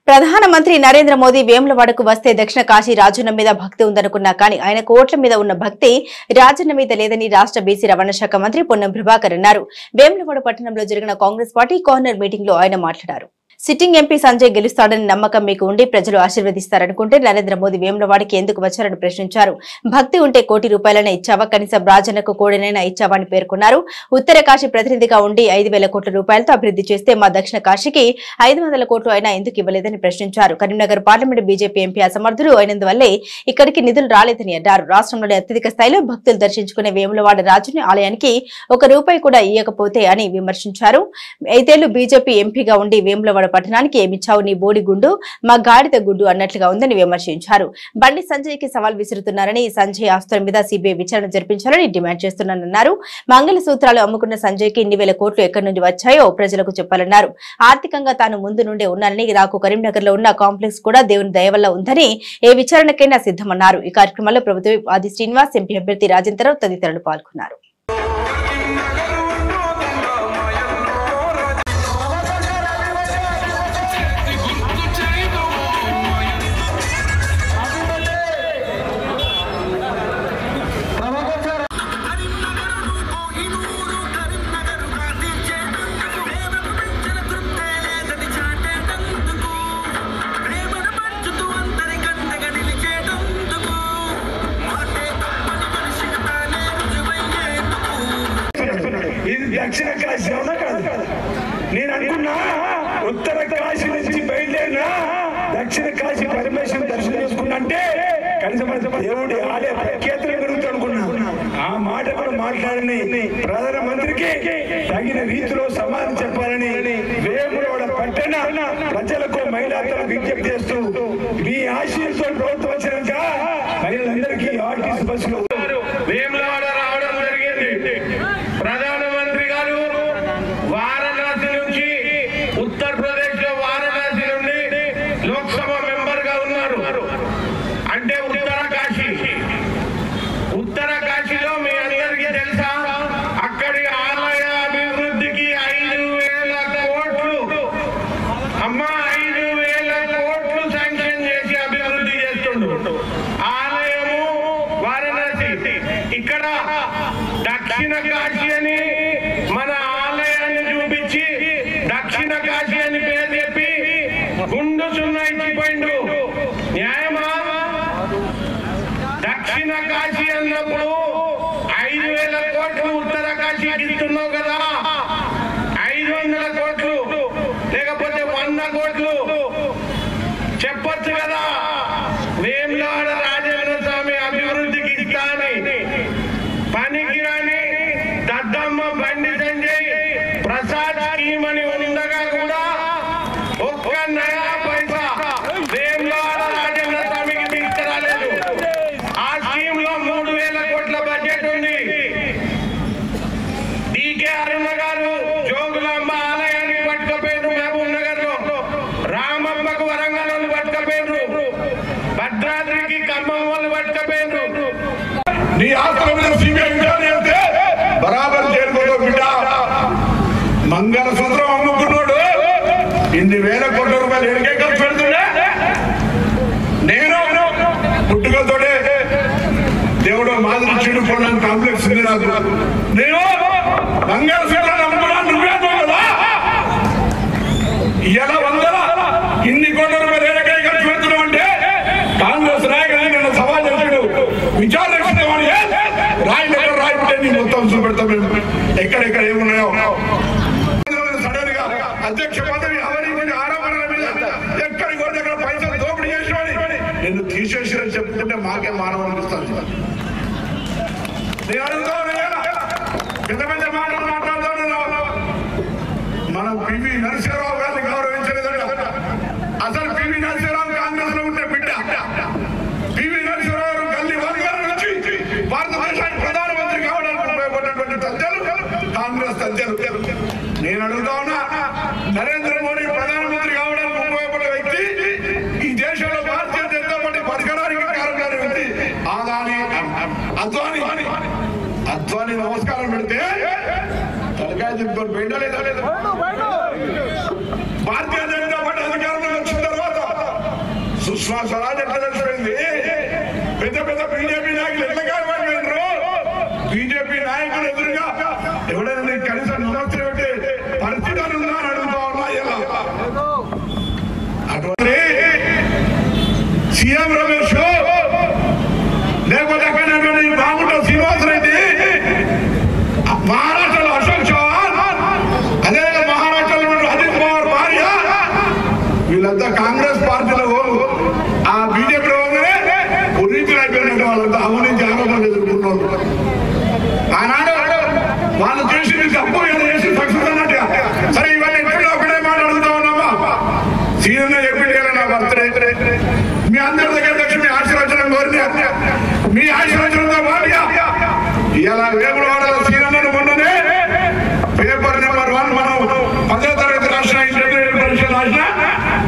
ప్రధానమంత్రి నరేంద్ర మోదీ వేములవాడకు వస్తే దక్షిణ కాశీ రాజన్న మీద భక్తి ఉందనుకున్నా కానీ ఆయనకు ఓట్ల మీద ఉన్న భక్తి రాజన్న మీద లేదని రాష్ట్ర బీసీ రవాణా శాఖ మంత్రి పొన్నం ప్రభాకర్ అన్నారు. వేములవాడ పట్టణంలో జరిగిన కాంగ్రెస్ పార్టీ కార్నర్ మీటింగ్ లో ఆయన మాట్లాడారు. సిట్టింగ్ ఎంపీ సంజయ్ గెలుస్తాడని నమ్మకం మీకు ఉండి ప్రజలు ఆశీర్వదిస్తారనుకుంటే నరేంద్ర మోదీ వేములవాడకి ఎందుకు వచ్చారని ప్రశ్నించారు. భక్తి ఉంటే కోటి రూపాయలైనా ఇచ్చావా, కనీసం రాజన్నకు కోడినైనా ఇచ్చావా అని పేర్కొన్నారు. ఉత్తర కాశీ ప్రతినిధిగా ఉండి 5,000 కోట్ల రూపాయలతో అభివృద్ధి చేస్తే మా దక్షిణ కాశీకి 500 కోట్లు అయినా ఎందుకు ఇవ్వలేదని ప్రశ్నించారు. కరీంనగర్ పార్లమెంట్ బీజేపీ ఎంపీ అసమర్థుడు అయినందువల్లే ఇక్కడికి నిధులు రాలేదని అన్నారు. రాష్ట్రంలోని అత్యధిక స్థాయిలో భక్తులు దర్శించుకునే వేములవాడ రాజుని ఆలయానికి 1 రూపాయి కూడా ఇయ్యకపోతే అని విమర్శించారు. 5 ఏళ్లు బీజేపీ ఎంపీగా ఉండి వేములవాడ పట్టణానికి ఏమిచ్చావు నీ బోడి గుండు, మా గాడిద గుడ్డు అన్నట్లుగా ఉందని విమర్శించారు. బండి సంజయ్ కి సవాల్ విసురుతున్నారని, సంజయ్ ఆస్తుల మీద సిబిఐ విచారణ జరిపించాలని డిమాండ్ చేస్తున్నానన్నారు. మంగళ సూత్రాలు అమ్ముకున్న సంజయ్ కి ఇన్ని వేల కోట్లు ఎక్కడి నుండి వచ్చాయో ప్రజలకు చెప్పాలన్నారు. ఆర్థికంగా తాను ముందు నుండే ఉన్నానని, నాకు కరీంనగర్ లో ఉన్న కాంప్లెక్స్ కూడా దేవుని దయ వల్ల ఉందని ఏ విచారణకైనా సిద్ధమన్నారు. ఈ కార్యక్రమంలో ప్రభుత్వ ఆది శ్రీనివాస్, ఎంపీ అభ్యర్థి రాజేంద్రరావు తదితరులు పాల్గొన్నారు. దక్షిణ కాశీ అవునా కాదు? నేను అనుకున్నా ఉత్తర కాశీ నుంచి బయలుదేరినా దక్షిణ కాశీ పరమేశ్వరం దర్శనం చేసుకున్నంటే కనీసం దేవుడి ఆలయ ప్రఖ్యాతులు పెరుగుతూ అనుకున్నా. ఆ మాట కూడా మాట్లాడని ప్రధానమంత్రికి తగిన రీతిలో సమాధానం చెప్పాలని వేములవాడ పట్టణ ప్రజలకు మహిళలకు విజ్ఞప్తి చేస్తూ మీ ఆశీస్సుతో ప్రభుత్వం వచ్చినాక మహిళలందరికీ ఆర్టీసీ బస్సులు వేములవాడ రావడం జరిగింది. ప్రధానమంత్రి గారు వారణాసి నుంచి ఉత్తరప్రదేశ్ లో వారణాసి నుండి లోక్సభ మెంబర్ గా ఉన్నారు. అంటే ఉత్తర కాశీలో మీ అందరికీ తెలుసా, అక్కడి ఆలయ అభివృద్ధికి 5,000 కోట్లు 5,000 కోట్లు శాంక్షన్ చేసి అభివృద్ధి చేస్తుండ్రు. ఆలయము వారణాసి, ఇక్కడ దక్షిణ కాశీ అని మన ఆలయాన్ని చూపించి దక్షిణ కాశీ అని పేరు చెప్పి గుండు సున్నా ఇచ్చిపోయిండు. న్యాయమా? దక్షిణ కాశీ అన్నప్పుడు 5,000 కోట్లు ఉత్తర కాశీకి ఇస్తున్నావు కదా, 500 కోట్లు లేకపోతే 100 కోట్లు చెప్పొచ్చు కదా. వేములవాడ రాజేంద్ర స్వామి అభివృద్ధికి ఇస్తా అని పనికి రాని దద్దమ్మ బండి సంజయ్ ప్రసాద్ స్కీమ్ అని ఉండగా కూడా ఒక్క నయా పైసా వేములవాడ రాజేంద్ర స్వామికి తీసుకురాలేదు. ఆ స్కీమ్ లో 3,000 కోట్ల బడ్జెట్ ఉంది. డీకే అరుణ గారు జోగులాంబ ఆలయాన్ని పట్టుకపోయారు, మహబూబ్ నగర్ లో రామమ్మకు వరంగల్ వాళ్ళు పట్టుకపోయారు, భద్రాద్రికి ఖమ్మం వాళ్ళు పట్టుకపోయారు. నీ ఆస్తుల మీద సిబిఐ విచారణ చేస్తే బరాబర్ చేరుకోదు బిడ్డ. మంగళసూత్రం అమ్ముకున్నాడు, ఇన్ని వేల కోట్ల రూపాయలు ఎడికే ఖర్చు పెడుతుండే. నేను పుట్టుకతోనే దేవుడు మాదిరి చెడు కొన్నాను, కాంప్లెక్స్ ఉంది నాకు. నేను మంగళసూత్రాన్ని అమ్ముకున్నాను, నువ్వే కదా. ఇలా 100 ఇన్ని కోట్ల రూపాయలు ఎడికే ఖర్చు పెడుతున్నావు అంటే కాంగ్రెస్ నాయకులు నిన్న సవాల్ చేశాడు. విచారణ రాయిపుట్టే నీ మొత్తం చూపెడతాం ఎక్కడెక్కడ ఏమున్నాయో. సడన్ గా అధ్యక్ష పదవి అవినీతి ఆరోపణల మీద ఎక్కడికి కూడా దగ్గర పైసలు దోపిడీ చేసినని నిన్ను తీసేసారని చెప్పుకుంటే మాకే మానవ అనిపిస్తుంది. నేను అడుగుతాను, పెద్ద పెద్ద మాటలు మాట్లాడుతాను. మనం పివి నరసింహరావు గారిని గౌరవించలేదంట. అసలు పివి నరసింహరావు కాంగ్రెస్ లో ఉంటే బిడ్డ. పివి నరసింహరావు గల్లీ వర్గాల నుంచి భారతదేశానికి ప్రధానమంత్రి కావడానికి ఉపయోగపడినటువంటి తథ్యాలు కాంగ్రెస్ తథ్యాలు. నేను అడుగుతా ఉన్నా, నరేంద్ర మోడీ ప్రధానమంత్రి కావడానికి ఉపయోగపడే వ్యక్తి, ఈ దేశంలో భారతీయ జనతా పార్టీ బతకడానికి కారణమైన వ్యక్తి అద్వానీ నమస్కారం పెడితే సుష్మా స్వరాజ్ ఎట్లా తెలిసిపోయింది? పెద్ద పెద్ద బీజేపీ నాయకులు ఎట్లా కాపాడారు? బీజేపీ నాయకులు ఎదురుగా ఎవడైనా నీకు కనీసం నమస్తే పెట్టే పరిస్థితి ఉందా అని అడుగుతా ఉన్నా. ఇలా అటువంటి సీఎం రమేష్ లేకపోతే అక్కడ బాగుంటా శ్రీనివాస్ రెడ్డి, మహారాష్ట్రలో అశోక్ చౌహాన్, అదే మహారాష్ట్రలో అజిత్ పవార్ భార్య, వీళ్ళంతా కాంగ్రెస్ పార్టీలో ఆ బీజేపీలో ఉరీతులు అయిపోయినట్టు వాళ్ళంతా అవినీతి ఆరోపణలు ఎదుర్కొన్నారు. ఆనాడు వాళ్ళు చేసి తప్పు చేసి సక్సెస్ అన్నట్టుగా. సరే ఇవన్నీ ఎప్పుడు ఒకటే మాట అడుగుతా ఉన్నామా? సీఎం చెప్పింది కదా నా బర్త్డే, మీ అందరి దగ్గర వచ్చి మీ ఆశీర్వచనం కోరిన మీ ఆశీర్వచనంతో పాటు ఇలా వేములవాడలో సీఎంను మొన్ననే పేపర్ నెంబర్ 1 మనం 10వ తరగతి రాసిన ఇంటర్మీడియట్ పరీక్ష రాసిన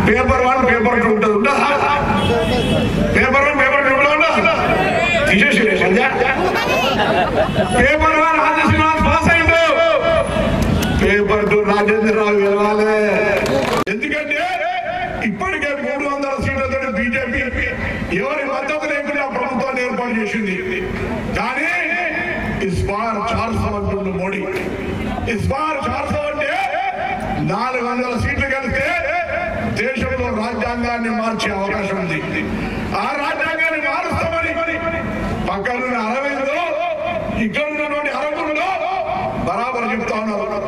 పేపర్ 1 పేపర్ 2 ఉంటుంది. ఉంటుందా? పేపర్ 1 పేపర్ 2 కూడా ఉండదు. తీసేసి పేపర్ 1 రాజశ్రీనివాస్ పాస్ అయిండు, పేపర్ 2 రాజేంద్రరావు గెలవాలి. ఎందుకంటే ఇప్పటికే 300 సీట్లతో బీజేపీ ఎవరి మద్దతు లేకుండా ప్రభుత్వాన్ని ఏర్పాటు చేసింది. కానీ ఇస్ బార్ 400 అంటుండు మోడీ. ఇస్ బార్ 400 అంటే 400 సీట్లు కలిస్తే దేశంలో రాజ్యాంగాన్ని మార్చే అవకాశం ఉంది. ఆ రాజ్యాంగాన్ని మారుస్తామని పక్కనున్న 60లో ఇక్కడ ఉన్నటువంటి 60లో బరాబర్ చెప్తా ఉన్నారు.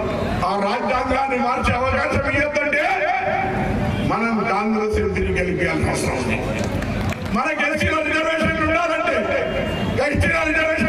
ఆ రాజ్యాంగాన్ని మార్చే అవకాశం ఇవ్వద్దంటే మనం కాంగ్రెస్ తిరిగి గెలిపించాల్సిన అవసరం ఉంది. మనకి ఎస్సీల రిజర్వేషన్ ఉండాలంటే ఎస్టీల రిజర్వేషన్